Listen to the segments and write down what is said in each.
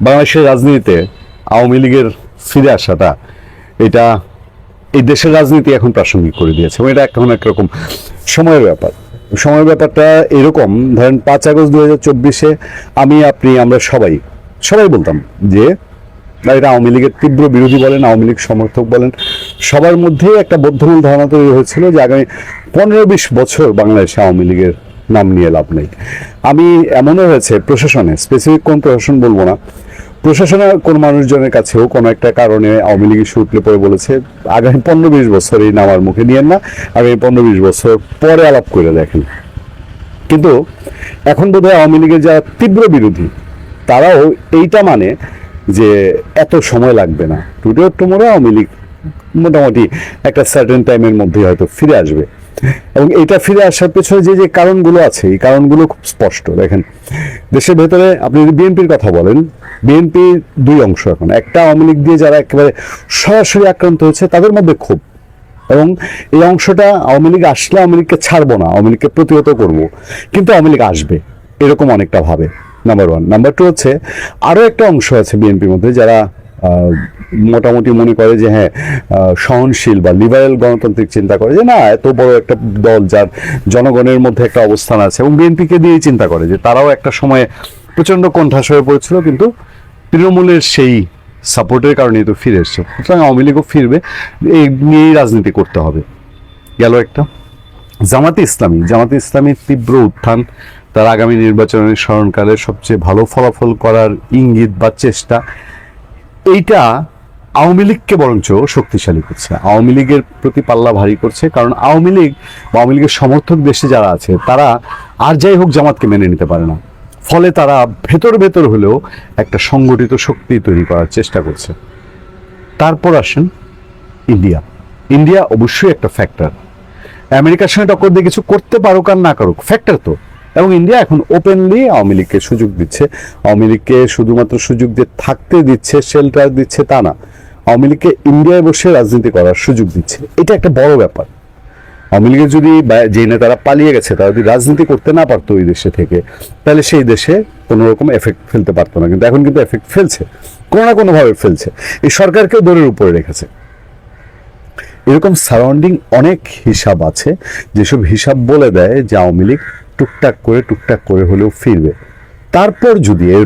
বাংলাদেশের রাজনীতিতে আওয়ামী লীগের ফিরে আসাটা এটা এই দেশের রাজনীতি এখন প্রাসঙ্গিক করে দিয়েছে এবং এটা এখন একরকম সময়ের ব্যাপার। সময়ের ব্যাপারটা এরকম, ধরেন 5 আগস্ট 2024 আমি আপনি আমরা সবাই বলতাম যে এটা আওয়ামী লীগের তীব্র বিরোধী বলেন, আওয়ামী লীগ সমর্থক বলেন, সবার মধ্যেই একটা বদ্ধমূল ধারণা তৈরি হয়েছিল যে আগামী 15-20 বছর বাংলাদেশে আওয়ামী লীগের নাম নিয়ে লাভ নেই। আমি এমনও হয়েছে প্রশাসনে, স্পেসিফিক কোন প্রশাসন বলবো না, প্রশাসনের কোন মানুষজনের কাছেও কোনো একটা কারণে আওয়ামী লীগ ইস্যু উঠলে পরে বলেছে আগামী 15-20 বছর এই নাম আর মুখে নিয়েন না, আগামী 15-20 বছর পরে আলাপ করে দেখেন। কিন্তু এখন বোধহয় আওয়ামী লীগের যারা তীব্র বিরোধী তারাও এইটা মানে যে এত সময় লাগবে না, today or tomorrow Awami League মোটামুটি একটা সার্টেন টাইমের মধ্যে হয়তো ফিরে আসবে। এবং এটা ফিরে আসার পেছনে যে যে কারণগুলো আছে এই কারণগুলো খুব স্পষ্ট। দেখেন, দেশের ভেতরে আপনি যদি বিএনপির কথা বলেন, বিএনপি দুই অংশ এখন, একটা আওয়ামী লীগ দিয়ে যারা একেবারে সরাসরি আক্রান্ত হয়েছে তাদের মধ্যে ক্ষোভ, এবং এই অংশটা আওয়ামী লীগ আসলে আওয়ামী লীগকে ছাড়বো না, আওয়ামী লীগকে প্রতিহত করবো, কিন্তু আওয়ামী লীগ আসবে এরকম অনেকটা ভাবে। Number one. নাম্বার টু হচ্ছে আরো একটা অংশ আছে বিএনপির মধ্যে যারা মোটামুটি মনে করে যে হ্যাঁ সহনশীল বা লিবারেল গণতান্ত্রিক চিন্তা করে, যে না এত বড় একটা দল যার জনগণের মধ্যে একটা অবস্থান আছে, এবং বিএনপিকে দিয়েই চিন্তা করে যে তারাও একটা সময়ে প্রচন্ড কোণঠাসা হয়ে পড়েছিল কিন্তু তৃণমূলের সেই সাপোর্টের কারণেই তো ফিরে এসছে, সুতরাং আওয়ামী লীগও ফিরবে, এই নিয়েই রাজনীতি করতে হবে। গেল একটা। জামাতে ইসলামীর তীব্র উত্থান, তার আগামী নির্বাচনের স্মরণকালে সবচেয়ে ভালো ফলাফল করার ইঙ্গিত বা চেষ্টা, এইটা আওয়ামী লীগকে বরঞ্চ শক্তিশালী করছে, আওয়ামী লীগের প্রতি পাল্লা ভারী করছে। কারণ আওয়ামী লীগ বা আওয়ামী লীগের সমর্থক দেশে যারা আছে তারা আর যাই হোক জামাতকে মেনে নিতে পারে না, ফলে তারা ভেতর হলেও একটা সংগঠিত শক্তি তৈরি করার চেষ্টা করছে। তারপর আসেন ইন্ডিয়া অবশ্যই একটা ফ্যাক্টর। আমেরিকার সঙ্গে টক্কর দিয়ে কিছু করতে পারুক আর না করুক, ফ্যাক্টর তো। এবং ইন্ডিয়া এখন ওপেনলি আওয়ামী লীগকে সুযোগ দিচ্ছে, আওয়ামী লীগকে শুধুমাত্র সুযোগ দিয়ে থাকতে দিচ্ছে, শেল্টার দিচ্ছে তা না, আওয়ামী লীগকে ইন্ডিয়ায় বসে রাজনীতি করার সুযোগ দিচ্ছে। এটা একটা বড় ব্যাপার। আওয়ামী লীগের যদি যে নেতারা পালিয়ে গেছে তারা যদি রাজনীতি করতে না পারতো ওই দেশে থেকে, তাহলে সেই দেশে কোনো রকম এফেক্ট ফেলতে পারতো না, কিন্তু এখন কিন্তু এফেক্ট ফেলছে, কোনো না কোনোভাবে ফেলছে। এই সরকারকেও দৌড়ের উপরে রেখেছে। এরকম সারাউন্ডিং অনেক হিসাব আছে, যেসব হিসাব বলে দেয় যে আওয়ামী লীগ টুকটাক করে হলেও ফিরবে। তারপর যদি এর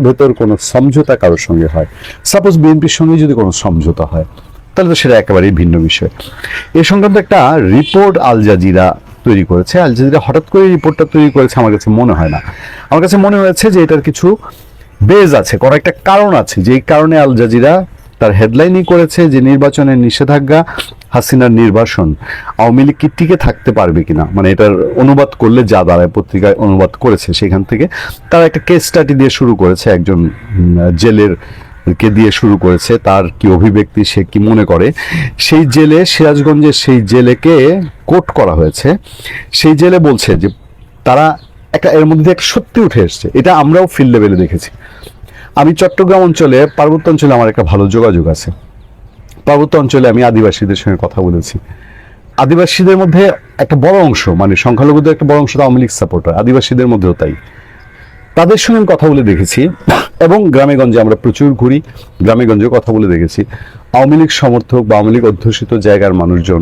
ভেতর কোনো সমঝোতা কারোর সঙ্গে হয়, সাপোজ বিএনপির সঙ্গে যদি কোনো সমঝোতা হয়, তাহলে তো সেটা একেবারেই ভিন্ন বিষয়। এ সংক্রান্ত একটা রিপোর্ট আল জাজিরা তৈরি করেছে। আল জাজিরা হঠাৎ করে রিপোর্টটা তৈরি করেছে আমার কাছে মনে হয় না, আমার কাছে মনে হয়েছে যে এটার কিছু বেজ আছে, কোনো একটা কারণ আছে, যেই কারণে আল জাজিরা তার হেডলাইনই করেছে যে নির্বাচনের নিষেধাজ্ঞা, হাসিনার নির্বাসন, আওয়ামী লীগ কি টিকে থাকতে পারবে কিনা। মানে এটার অনুবাদ করলে যা দাঁড়ায়, পত্রিকায় অনুবাদ করেছে সেখান থেকে তারা একটা কেস স্টাডি দিয়ে শুরু করেছে, একজন জেলের কে দিয়ে শুরু করেছে, তার কি অভিব্যক্তি, সে কি মনে করে। সেই জেলে, সিরাজগঞ্জের সেই জেলেকে কোট করা হয়েছে। সেই জেলে বলছে যে তারা একটা, এর মধ্যে একটা সত্যি উঠে এসছে, এটা আমরাও ফিল্ড লেভেলে দেখেছি। আমি চট্টগ্রাম অঞ্চলে, পার্বত্য অঞ্চলে আমার একটা ভালো যোগাযোগ আছে। পার্বত্য অঞ্চলে আমি আদিবাসীদের সঙ্গে কথা বলেছি। আদিবাসীদের মধ্যে একটা বড় অংশ, মানে সংখ্যালঘুদের একটা বড় অংশ আওয়ামী লীগ সাপোর্টার, আদিবাসীদের মধ্যেও তাই। তাদের সঙ্গে কথা বলে দেখেছি, এবং গ্রামে গঞ্জে আমরা প্রচুর ঘুরি, গ্রামে গঞ্জে কথা বলে দেখেছি, আওয়ামী লীগ সমর্থক বা আওয়ামী লীগ অধ্যুষিত জায়গার মানুষজন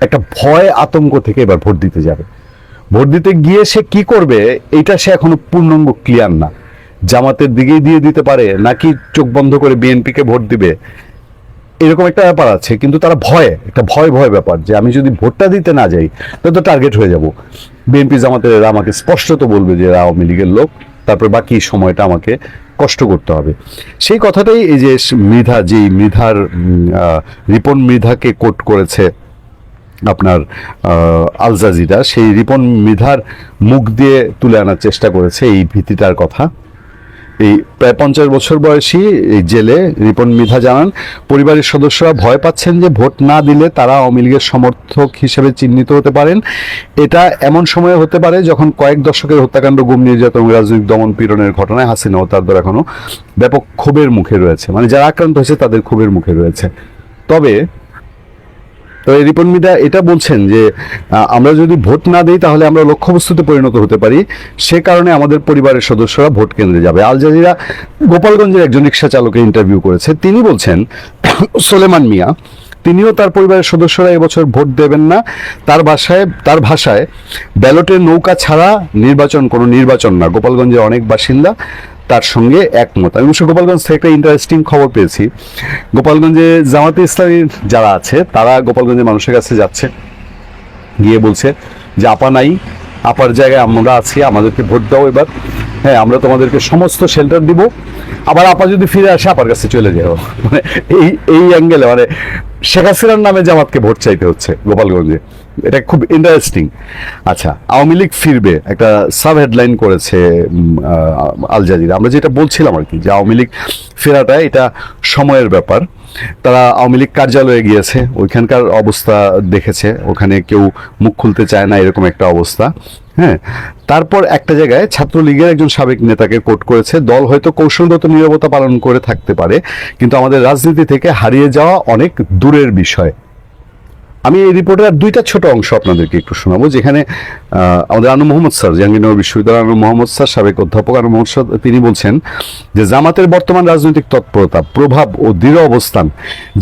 একটা ভয় আতঙ্ক থেকে এবার ভোট দিতে যাবে। ভোট দিতে গিয়ে সে কি করবে এটা সে এখনো পূর্ণাঙ্গ ক্লিয়ার না। জামাতের দিকেই দিয়ে দিতে পারে, নাকি চোখ বন্ধ করে বিএনপিকে ভোট দিবে, এরকম একটা ব্যাপার আছে। কিন্তু তারা একটা ভয় ব্যাপার, যে আমি যদি ভোটটা দিতে না যাই তাহলে তো টার্গেট হয়ে যাব। বিএনপি জামাতের এরা আমাকে স্পষ্টত বলবে যে এরা আওয়ামী লীগের লোক, তারপর বাকি সময়টা আমাকে কষ্ট করতে হবে। সেই কথাটাই এই যে মৃধার রিপন মৃধাকে কোট করেছে আপনার আল জাজিরা, সেই রিপন মৃধার মুখ দিয়ে তুলে আনার চেষ্টা করেছে এই ভীতিটার কথা। এই প্রায় 50 বছর বয়সী এই জেলে রিপন মৃধা জানান, পরিবারের সদস্যরা ভয় পাচ্ছেন যে ভোট না দিলে তারা আওয়ামী লীগের সমর্থক হিসেবে চিহ্নিত হতে পারেন। এটা এমন সময়ে হতে পারে যখন কয়েক দশকের হত্যাকাণ্ড, গুম, নির্যাতন, রাজনৈতিক দমন পীড়নের ঘটনায় হাসিনা ও তার দল এখনো ব্যাপক ক্ষোভের মুখে রয়েছে, মানে যারা আক্রান্ত হয়েছে তাদের ক্ষোভের মুখে রয়েছে। তবে তো এই রিপন মিডিয়া এটা বলছেন যে আমরা যদি ভোট না দিই তাহলে আমরা লক্ষ্যবস্তুতে পরিণত হতে পারি, সে কারণে আমাদের পরিবারের সদস্যরা ভোট কেন্দ্রে যাবে। আল জাজিরা গোপালগঞ্জের একজন রিক্সা চালকের ইন্টারভিউ করেছে, তিনি বলছেন সোলেমান মিয়া তিনিও তার পরিবারের সদস্যরা এবছর ভোট দেবেন না। তার ভাষায় ব্যালটের নৌকা ছাড়া নির্বাচন কোনো নির্বাচন না। গোপালগঞ্জের অনেক বাসিন্দা তার সঙ্গে একমত। আমি অবশ্য গোপালগঞ্জ থেকে একটা ইন্টারেস্টিং খবর পেয়েছি। গোপালগঞ্জে জামাতে ইসলামী যারা আছে তারা গোপালগঞ্জের মানুষের কাছে যাচ্ছে, গিয়ে বলছে যে আপা নাই, আপার জায়গায় আমরা আছি, আমাদেরকে ভোট দাও এবার, হ্যাঁ আমরা তোমাদেরকে সমস্ত শেল্টার দিব, আবার আপা যদি ফিরে আসে আপার কাছে চলে যাও। মানে এই অ্যাঙ্গেলে মানে শেখ হাসিনার নামে জামাতকে ভোট চাইতে হচ্ছে গোপালগঞ্জে, এটা খুব ইন্টারেস্টিং। আচ্ছা, আওয়ামী লীগ ফিরবে একটা সাব হেডলাইন করেছে আল জাজিরা। আমরা যেটা বলছিলাম আর কি, যে আওয়ামী লীগ ফেরাটা এটা সময়ের ব্যাপার। তারা আওয়ামী লীগ কার্যালয়ে গিয়েছে, ওইখানকার অবস্থা দেখেছে, ওখানে কেউ মুখ খুলতে চায় না, এরকম একটা অবস্থা। হ্যাঁ, তারপর একটা জায়গায় ছাত্রলীগের একজন সাবেক নেতাকে কোট করেছে, দল হয়তো কৌশলগত নীরবতা পালন করে থাকতে পারে, কিন্তু আমাদের রাজনীতি থেকে হারিয়ে যাওয়া অনেক দূরের বিষয়। আমি এই রিপোর্টের দুইটা ছোট অংশ আপনাদেরকে একটু শোনাবো, যেখানে আমাদের আনু মোহাম্মদ স্যার, জাহাঙ্গীরনগর বিশ্ববিদ্যালয়ের আনু মোহাম্মদ স্যার, সাবেক অধ্যাপক আনু মোহাম্মদ স্যার, তিনি বলছেন যে জামাতের বর্তমান রাজনৈতিক তৎপরতা, প্রভাব ও দৃঢ় অবস্থান,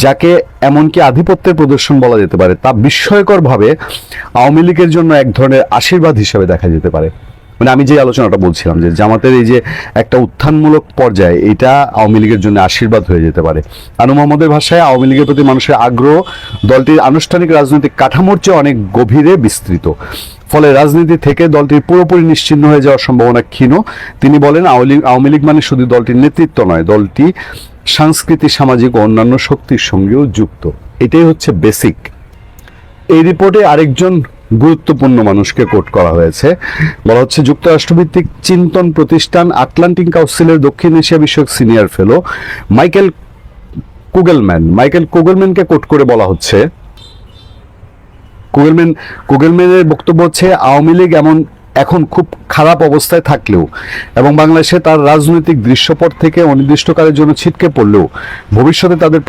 যাকে এমনকি আধিপত্যের প্রদর্শন বলা যেতে পারে, তা বিস্ময়করভাবে আওয়ামী লীগের জন্য এক ধরনের আশীর্বাদ হিসেবে দেখা যেতে পারে। মানে আমি যে আলোচনাটা বলছিলাম যে জামাতের এই যে একটা উত্থানমূলক পর্যায়ে, এটা আওয়ামী লীগের জন্য আশীর্বাদ হয়ে যেতে পারে। আনু মোহাম্মদের ভাষায় আওয়ামী লীগের প্রতি মানুষের আগ্রহ দলটির আনুষ্ঠানিক রাজনৈতিক কাঠামোর চেয়ে অনেক গভীরে বিস্তৃত, ফলে রাজনীতি থেকে দলটির পুরোপুরি নিশ্চিহ্ন হয়ে যাওয়ার সম্ভাবনা ক্ষীণ। তিনি বলেন আওয়ামী লীগ মানে শুধু দলটির নেতৃত্ব নয়, দলটি সাংস্কৃতিক, সামাজিক ও অন্যান্য শক্তির সঙ্গেও যুক্ত। এটাই হচ্ছে বেসিক। এই রিপোর্টে আরেকজন গুরুত্বপূর্ণ মানুষকে কোট করা হয়েছে, বলা হচ্ছে যুক্তরাষ্ট্রভিত্তিক চিন্তন প্রতিষ্ঠান আটলান্টিক কাউন্সিলের দক্ষিণ এশিয়া বিষয়ক সিনিয়র ফেলো মাইকেল কুগেলম্যানকে কোট করে বলা হচ্ছে, কুগেলম্যানের বক্তব্য হচ্ছে আওয়ামী লীগ এখন খুব খারাপ অবস্থায় থাকলেও এবং বাংলাদেশে তার রাজনৈতিক দৃশ্যপট থেকে অনির্দিষ্টকালের জন্য ছিটকে পড়লেও ভবিষ্যতে তাদের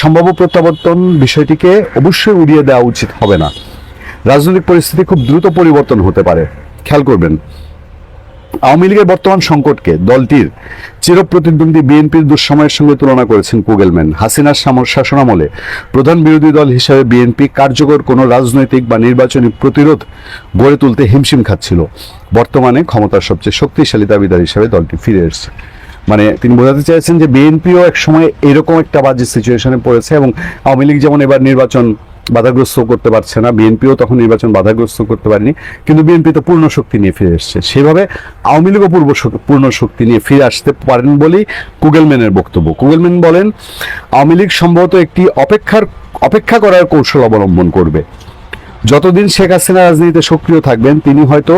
সম্ভাব্য প্রত্যাবর্তন বিষয়টিকে অবশ্যই উড়িয়ে দেওয়া উচিত হবে না। রাজনৈতিক পরিস্থিতি খুব দ্রুত পরিবর্তন হতে পারে। খেয়াল করবেন, আওয়ামী লীগের বর্তমান সংকটকে দলটির চিরপ্রতিদ্বন্দ্বী বিএনপির দুঃসময়ের সঙ্গে তুলনা করেছেন কুগেলম্যান। হাসিনার শাসনামলে প্রধান বিরোধী দল হিসেবে বিএনপি কার্যকর কোনো রাজনৈতিক বা নির্বাচনী প্রতিরোধ গড়ে তুলতে হিমশিম খাচ্ছিল। বর্তমানে ক্ষমতার সবচেয়ে শক্তিশালী দাবিদার হিসেবে দলটি ফিরে এসেছে। মানে তিনি বোঝাতে চাইছেন যে বিএনপিও এক সময় এরকম একটা বাজে সিচুয়েশনে পড়েছে, এবং আওয়ামী লীগ যেমন এবার নির্বাচন বাধাগ্রস্ত করতে পারছে না, বিএনপিও তখন নির্বাচন বাধাগ্রস্ত করতে পারেনি, কিন্তু বিএনপি তো পূর্ণ শক্তি নিয়ে ফিরে এসছে। সেভাবে আওয়ামী লীগও পূর্ণ শক্তি নিয়ে ফিরে আসতে পারেন বলেই কুগেলম্যানের বক্তব্য। কুগেলম্যান বলেন আওয়ামী লীগ সম্ভবত একটি অপেক্ষা করার কৌশল অবলম্বন করবে। যতদিন শেখ হাসিনা রাজনীতিতে সক্রিয় থাকবেন তিনি হয়তো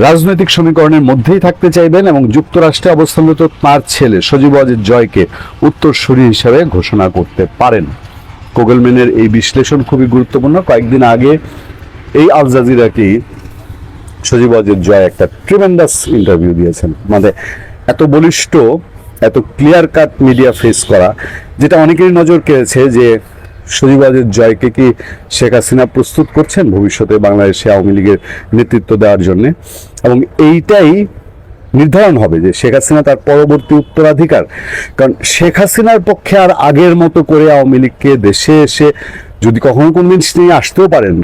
রাজনৈতিক সমীকরণের মধ্যেই থাকতে চাইবেন এবং যুক্তরাষ্ট্রে অবস্থানরত তাঁর ছেলে সজীব ওয়াজেদ জয়কে উত্তরসূরি হিসাবে ঘোষণা করতে পারেন। কুগেলম্যানের এই বিশ্লেষণ খুবই গুরুত্বপূর্ণ। কয়েকদিন আগে এই আল জাজিরাকে সজীব ওয়াজেদ জয় একটা ট্রিমেন্ডাস ইন্টারভিউ দিয়েছেন, মানে এত বলিষ্ঠ, এত ক্লিয়ার কাট মিডিয়া ফেস করা, যেটা অনেকেরই নজর কেড়েছে যে সজীব ওয়াজেদ জয়কে কি শেখ হাসিনা প্রস্তুত করছেন ভবিষ্যতে বাংলাদেশে আওয়ামী লীগের নেতৃত্ব দেওয়ার জন্য, এবং এইটাই নির্ধারণ হবে যে শেখ হাসিনা তার পরবর্তী উত্তরাধিকার। কারণ শেখ হাসিনার পক্ষে আর আগের মতো করে আওয়ামী লীগকে দেশে এসে যদি কখনো কনভিন্স নিয়ে আসতেও পারেন,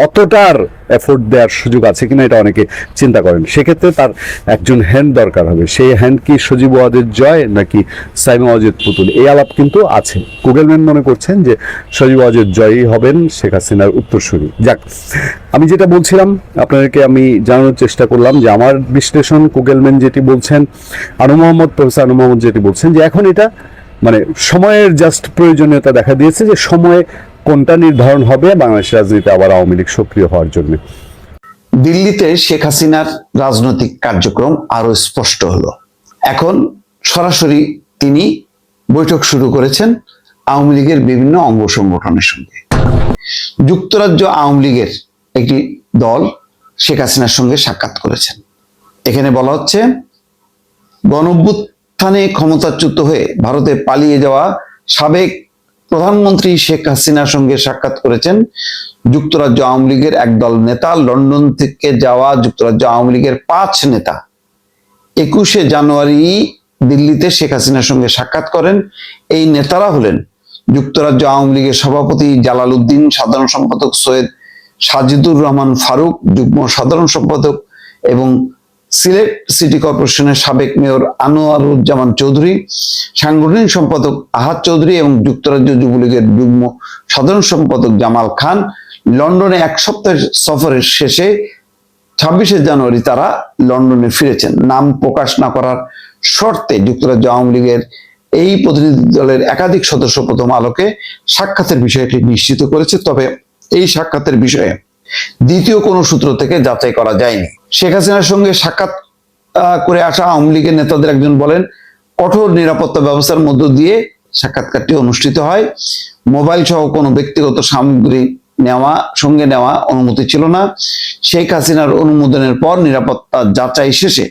অতটার এফোর্ট দেওয়ার সুযোগ আছে কিনা এটা অনেকে চিন্তা করেন। সেক্ষেত্রে তার একজন হ্যান্ড দরকার হবে। সেই হ্যান্ড কি সজীব ওয়াজেদ জয় নাকি সাইমা ওয়াজেদ পুতুল, এই আলাপ কিন্তু আছে। কুগেলম্যান মনে করছেন যে সজীব ওয়াজেদ জয়ই হবেন শেখ হাসিনার উত্তরসূরি। যাক, আমি যেটা বলছিলাম আপনাদেরকে আমি জানানোর চেষ্টা করলাম যে আমার বিশ্লেষণ, কুগেলম্যান যেটি বলছেন, প্রফেসর আনু মোহাম্মদ যেটি বলছেন, যে এখন এটা মানে সময়ের জাস্ট প্রয়োজনীয়তা দেখা দিয়েছে, যে সময়ে কোনটা নির্ধারণ হবে বাংলাদেশ রাজনীতিতে আবার আওয়ামী লীগ সক্রিয় হওয়ার জন্য। দিল্লিতে শেখ হাসিনার রাজনৈতিক কার্যক্রম আরো স্পষ্ট হলো। এখন সরাসরি তিনি বৈঠক শুরু করেছেন আওয়ামী লীগের বিভিন্ন অঙ্গ সংগঠনের সঙ্গে। যুক্তরাজ্য আওয়ামী লীগের একটি দল শেখ হাসিনার সঙ্গে সাক্ষাৎ করেছেন। এখানে বলা হচ্ছে গণঅভ্যুত্থানে ক্ষমতাচ্যুত হয়ে ভারতে পালিয়ে যাওয়া সাবেক প্রধানমন্ত্রী শেখ হাসিনার সঙ্গে সাক্ষাৎ করেছেন যুক্তরাজ্য আওয়ামী লীগের একদল নেতা। লন্ডন থেকে যাওয়া যুক্তরাজ্য আওয়ামী লীগের 5 নেতা 21শে জানুয়ারি দিল্লিতে শেখ হাসিনার সঙ্গে সাক্ষাৎ করেন। এই নেতারা হলেন যুক্তরাজ্য আওয়ামী লীগের সভাপতি জালাল উদ্দিন, সাধারণ সম্পাদক সৈয়দ সাজিদুর রহমান ফারুক, যুগ্ম সাধারণ সম্পাদক এবং সিলেট সিটি কর্পোরেশনের সাবেক মেয়র আনোয়ারুজ্জামান চৌধুরী, সাংগঠনিক সম্পাদক আহাদ চৌধুরী এবং যুক্তরাজ্য যুবলীগের যুগ্ম সাধারণ সম্পাদক জামাল খান। লন্ডনে 1 সপ্তাহ সফরের শেষে 26শে জানুয়ারি তারা লন্ডনে ফিরেছেন। নাম প্রকাশ না করার শর্তে যুক্তরাজ্য আওয়ামী লীগের এই প্রতিনিধি দলের একাধিক সদস্য প্রথম আলোকে সাক্ষাতের বিষয়টি নিশ্চিত করেছে। তবে এই সাক্ষাতের বিষয়ে দ্বিতীয় কোনো সূত্র থেকে যাচাই করা যায়নি। শেখ হাসিনার সঙ্গে সাক্ষাৎ করে আসা আওয়ামী লীগের নেতাদের একজন বলেন, কঠোর নিরাপত্তা ব্যবস্থার মধ্য দিয়ে সাক্ষাৎকারটি অনুষ্ঠিত হয়। মোবাইল সহ কোনো ব্যক্তিগত সামগ্রী সঙ্গে নেওয়া অনুমতি ছিল না। শেখ হাসিনার অনুমোদনের পর নিরাপত্তা যাচাই শেষে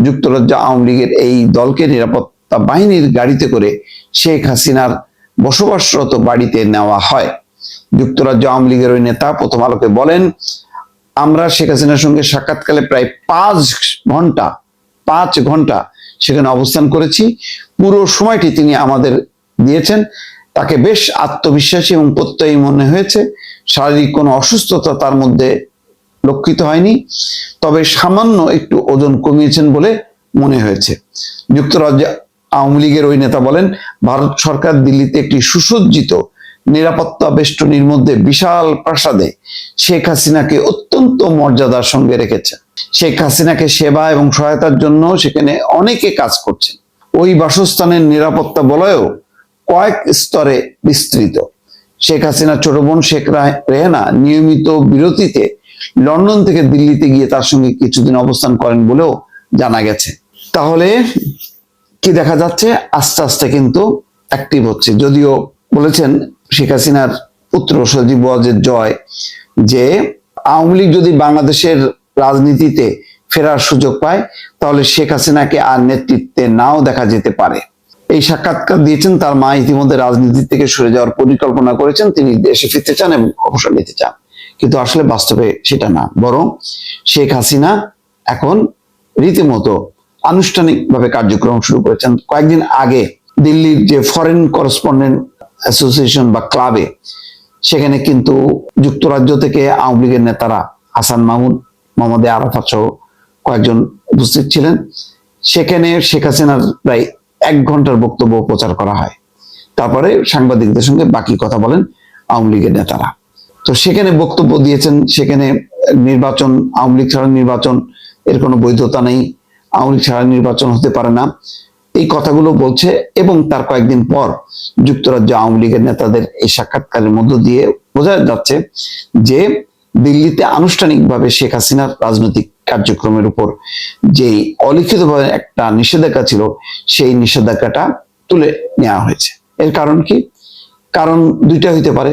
যুক্তরাজ্য আওয়ামী লীগের এই দলকে নিরাপত্তা বাহিনীর গাড়িতে করে শেখ হাসিনার বসবাসরত বাড়িতে নেওয়া হয়। যুক্তরাজ্য আওয়ামী লীগের ওই নেতা প্রথম আলোকে বলেন, আমরা শেখ হাসিনার সঙ্গে সাক্ষাৎকালে প্রায় 5 ঘন্টা সেখানে অবস্থান করেছি। পুরো সময়টি তিনি আমাদের দিয়েছেন। তাকে বেশ আত্মবিশ্বাসী এবং প্রত্যয়ী মনে হয়েছে। শারীরিক কোনো অসুস্থতা তার মধ্যে লক্ষিত হয়নি, তবে সামান্য একটু ওজন কমিয়েছেন বলে মনে হয়েছে। যুক্তরাজ্য আওয়ামী লীগের ওই নেতা বলেন, ভারত সরকার দিল্লিতে একটি সুসজ্জিত নিরাপত্তা বেষ্টনীর মধ্যে বিশাল প্রাসাদে শেখ হাসিনাকে অত্যন্ত মর্যাদার সঙ্গে রেখেছে। শেখ হাসিনাকে সেবা এবং সহায়তার জন্য সেখানে অনেকে কাজ করছেন। ওই বাসস্থানের নিরাপত্তা বলয়েও কয়েক স্তরে বিস্তৃত। শেখ হাসিনার ছোট বোন শেখ রেহানা নিয়মিত বিরতিতে লন্ডন থেকে দিল্লিতে গিয়ে তার সঙ্গে কিছুদিন অবস্থান করেন বলেও জানা গেছে। তাহলে কি দেখা যাচ্ছে, আস্তে আস্তে কিন্তু অ্যাক্টিভ হচ্ছে। যদিও বলেছেন শেখ হাসিনার পুত্র সজীব ওয়াজেদ জয় যে আওয়ামী লীগ যদি বাংলাদেশের রাজনীতিতে ফেরার সুযোগ পায় তাহলে শেখ হাসিনাকে আর নেতৃত্বে নাও দেখা যেতে পারে। এই সাক্ষাৎকার দিয়েছেন তার মা ইতিমধ্যে রাজনীতি থেকে সরে যাওয়ার পরিকল্পনা করেছেন। তিনি দেশে ফিরতে চান এবং অবসর নিতে চান, কিন্তু আসলে বাস্তবে সেটা না, বরং শেখ হাসিনা এখন রীতিমতো আনুষ্ঠানিকভাবে কার্যক্রম শুরু করেছেন। কয়েকদিন আগে দিল্লির যে ফরেন করেসপন্ডেন্ট অ্যাসোসিয়েশন বা ক্লাবে, সেখানে কিন্তু যুক্তরাজ্য থেকে আওয়ামী লীগের নেতারা হাসান মাহমুদ, মোহাম্মদ আরাফাত সহ কয়েকজন উপস্থিত ছিলেন। সেখানে শেখ হাসিনার প্রায় 1 ঘন্টার বক্তব্য প্রচার করা হয়। তারপরে সাংবাদিকদের সঙ্গে বাকি কথা বলেন আওয়ামী লীগের নেতারা। তো সেখানে বক্তব্য দিয়েছেন, সেখানে নির্বাচন, আওয়ামী লীগ ছাড়া নির্বাচন এর কোনো বৈধতা নেই, আওয়ামী লীগ ছাড়া নির্বাচন হতে পারে না, এই কথাগুলো বলছে। এবং তার কয়েকদিন পর যুক্তরাজ্য আওয়ামী লীগের নেতাদের এই সাক্ষাৎকারের মধ্য দিয়ে বোঝা যাচ্ছে যে দিল্লিতে আনুষ্ঠানিকভাবে শেখ হাসিনার রাজনৈতিক কার্যক্রমের উপর যে অলিখিতভাবে একটা নিষেধাজ্ঞা ছিল, সেই নিষেধাজ্ঞাটা তুলে নেওয়া হয়েছে। এর কারণ কি? কারণ দুইটা হইতে পারে।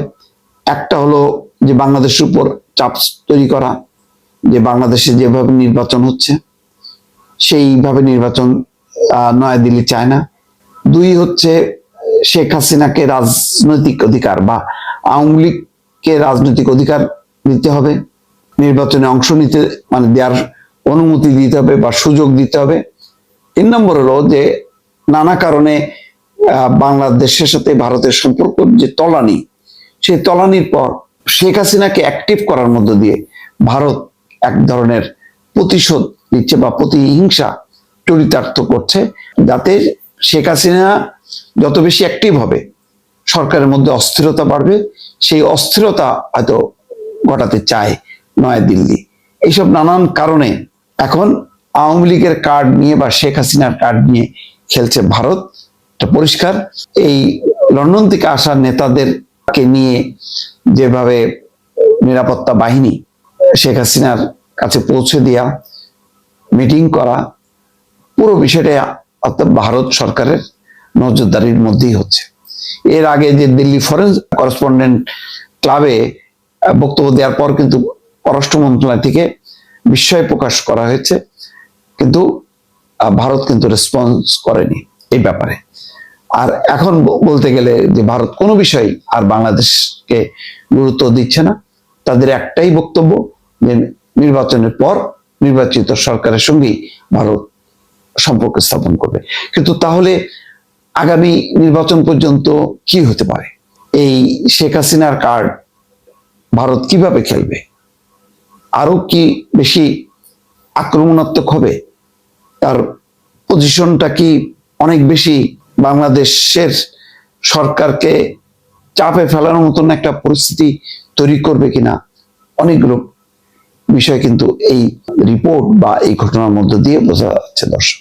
একটা হলো যে বাংলাদেশের উপর চাপ তৈরি করা, যে বাংলাদেশে যেভাবে নির্বাচন হচ্ছে সেইভাবে নির্বাচন নয়াদিল্লি চায় না। 2 হচ্ছে শেখ হাসিনাকে রাজনৈতিক অধিকার বা আওয়ামী লীগকে রাজনৈতিক অধিকার দিতে হবে, নির্বাচনে অংশ নিতে মানে দেওয়ার অনুমতি দিতে হবে বা সুযোগ দিতে হবে। 3 নম্বর হলো যে নানা কারণে বাংলাদেশের সাথে ভারতের সম্পর্ক যে তলানি, সেই তলানির পর শেখ হাসিনাকে অ্যাক্টিভ করার মধ্য দিয়ে ভারত এক ধরনের প্রতিশোধ দিচ্ছে বা প্রতিহিংসা চরিতার্থ করছে, যাতে শেখ হাসিনা যত বেশি অ্যাক্টিভ হবে সরকারের মধ্যে অস্থিরতা বাড়বে। সেই অস্থিরতা হয়তো ঘটাতে চায় নয়াদিল্লি। এইসব নানান কারণে এখন আওয়ামী লীগের কার্ড নিয়ে বা শেখ হাসিনার কার্ড নিয়ে খেলছে ভারত। এটা পরিষ্কার। এই লন্ডন থেকে আসা নেতাদেরকে নিয়ে যেভাবে নিরাপত্তা বাহিনী শেখ হাসিনার কাছে পৌঁছে দেওয়া, মিটিং করা, পুরো বিষয়টা অর্থাৎ ভারত সরকারের নজরদারির মধ্যেই হচ্ছে। এর আগে যে দিল্লি ফরেন করেসপন্ডেন্ট ক্লাবে বক্তব্য দেওয়ার পর কিন্তু পররাষ্ট্র মন্ত্রণালয় থেকে বিস্ময় প্রকাশ করা হয়েছে, কিন্তু ভারত কিন্তু রেসপন্স করেনি এই ব্যাপারে। আর এখন বলতে গেলে যে ভারত কোনো বিষয় আর বাংলাদেশকে গুরুত্ব দিচ্ছে না, তাদের একটাই বক্তব্য যে নির্বাচনের পর নির্বাচিত সরকারের সঙ্গেই ভারত সম্পর্ক স্থাপন করবে। কিন্তু তাহলে আগামী নির্বাচন পর্যন্ত কি হতে পারে? এই শেখ হাসিনার কার্ড ভারত কিভাবে খেলবে? আরো কি বেশি আক্রমণাত্মক হবে? তার পজিশনটা কি অনেক বেশি বাংলাদেশের সরকারকে চাপে ফেলানোর মতন একটা পরিস্থিতি তৈরি করবে কিনা? অনেকগুলো বিষয় কিন্তু এই রিপোর্ট বা এই ঘটনার মধ্য দিয়ে বোঝা যাচ্ছে দর্শক।